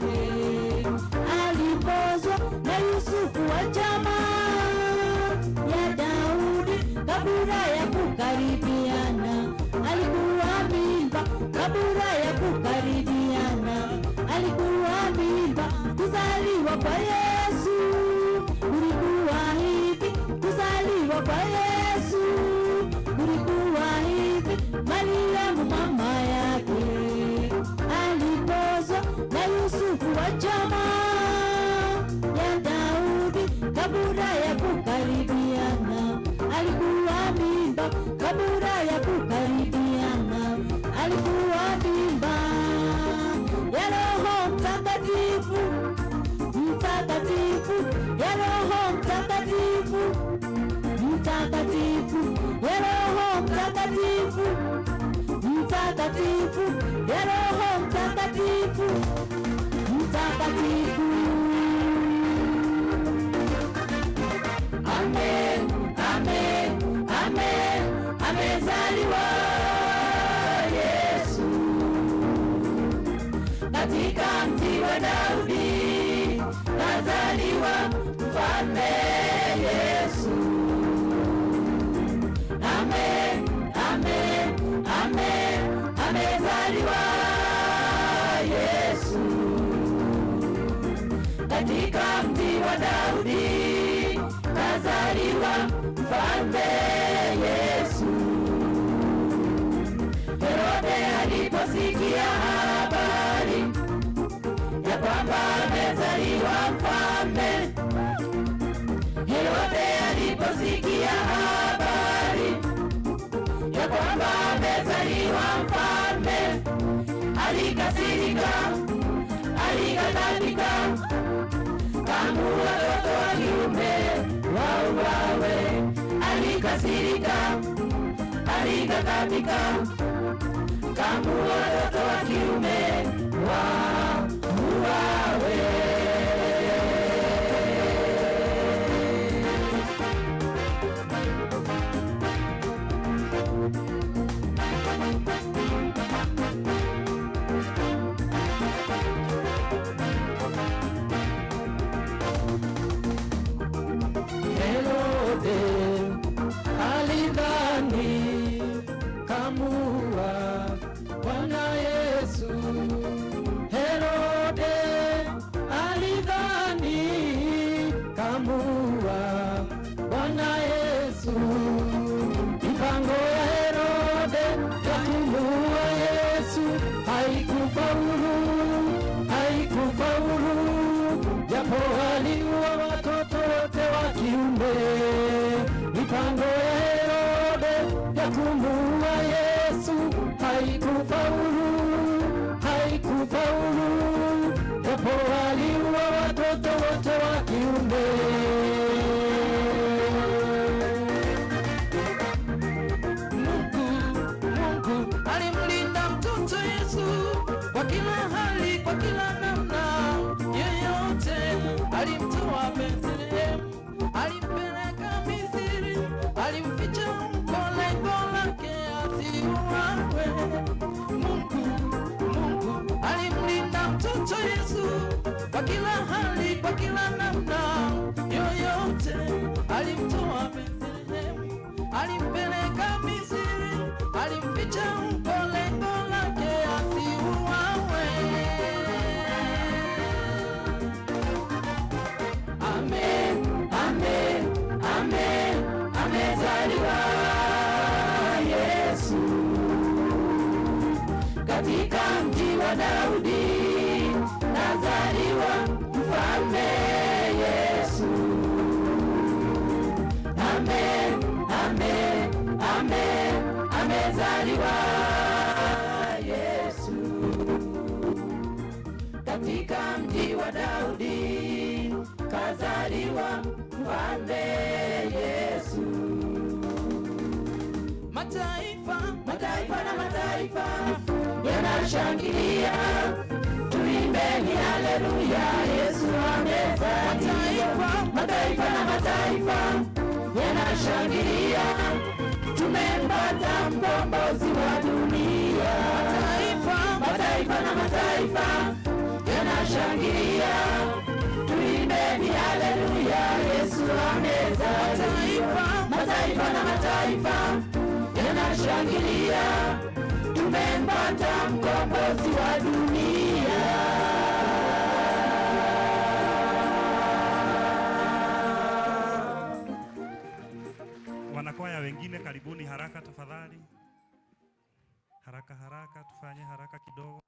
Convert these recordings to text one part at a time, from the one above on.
yake, alipozwa na Yusufu wa jamaa ya Daudi, kabla ya kukaribiana alikuwa mimba, kabla ya kukaribiana alikuwa mimba. Kuzaliwa kwa Yesu kulikuwa hivi, kuzaliwa kwa Yesu kulikuwa hivi. Mariamu mama yake alipozwa na Yusufu wa jamaa ya Daudi, kabla ya kukaribiana alikuwa mimba, kabla ya kukaribiana alikuwa mimba ya Roho Mtakatifu, mtakatifu ya Roho Mtakatifu, mtakatifu ya Roho Mtakatifu, mtakatifu ya Roho Mtakatifu, mtakatifu. Amen, amen, amen. Amezaliwa Yesu katika mji wa Daudi, kazaliwa mfalme Yesu. Amen, amen, amen. Amezaliwa Yesu katika mji wa Daudi, kazaliwa mfalme Yesu. Herode aliposikia habari ya kwamba amezaliwa mfalme, Herode aliposikia habari ya kwamba amezaliwa mfalme, alikasirika, alikadhabika, kaamuru watoto wa kiume wauawe. Alikasirika, alikadhabika, kaamuru watoto wa kiume wauawe. Herode alidhani kamua Bwana Yesu. Herode alidhani kamua Bwana Yesu. Mipango ya Herode ya kumuua Yesu haikufaulu, haikufaulu, japo aliua watoto wote wa kiume. Mipango ya Herode ya kumuua Yesu haikufaulu, haikufaulu, japo aliua watoto wote wa kiume. Mungu alimlinda mtoto Yesu kwa kila hali, kwa kila namna yeyote. Alimtoa Bethlehemu, alimpeleka Misri, alimficha huko lengo lake asiuawe. Mungu alimlinda mtoto Yesu kwa kila hali, kwa kila namna yoyote. Alimtoa Bethlehemu, alimpeleka Misri, alimficha huko lengo lake asiuawe. Amen, amen, amen. Amezaliwa Yesu katika mji wa Daudi, kazaliwa mfalme Yesu. Amen, amen, amen. Amezaliwa Yesu katika mji wa Daudi, kazaliwa mfalme Yesu. Mataifa na mataifa yanashangilia, tuimbeni haleluya, Yesu amezaliwa. Mataifa na mataifa yanashangilia, tumempata mkombozi wa dunia. Mataifa na mataifa yanashangilia, shangilia, tumempata mkombozi wa dunia. Wanakwaya wengine karibuni haraka tafadhali. Haraka haraka, tufanye haraka kidogo.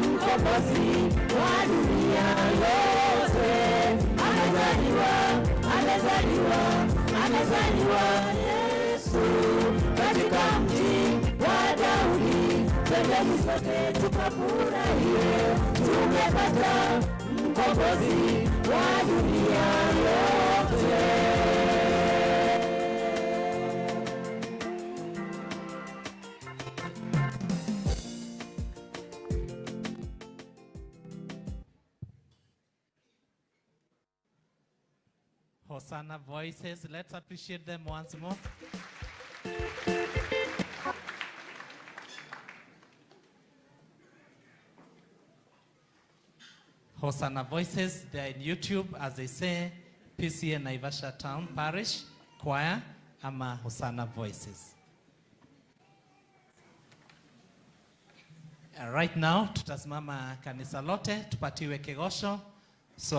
Mkombozi wa dunia yote amezaliwa. amezaliwa Yesu katika mji wa Daudi. Twendeni sote tukafurahie, tumepata mkombozi wa dunia yote. Hosanna voices, let's appreciate them once more. Hosanna voices, they're in YouTube, as they say, PCA Naivasha Town Parish Choir, ama Hosanna voices. Right now, tutasimama kanisa lote, tupatiwe kegosho. So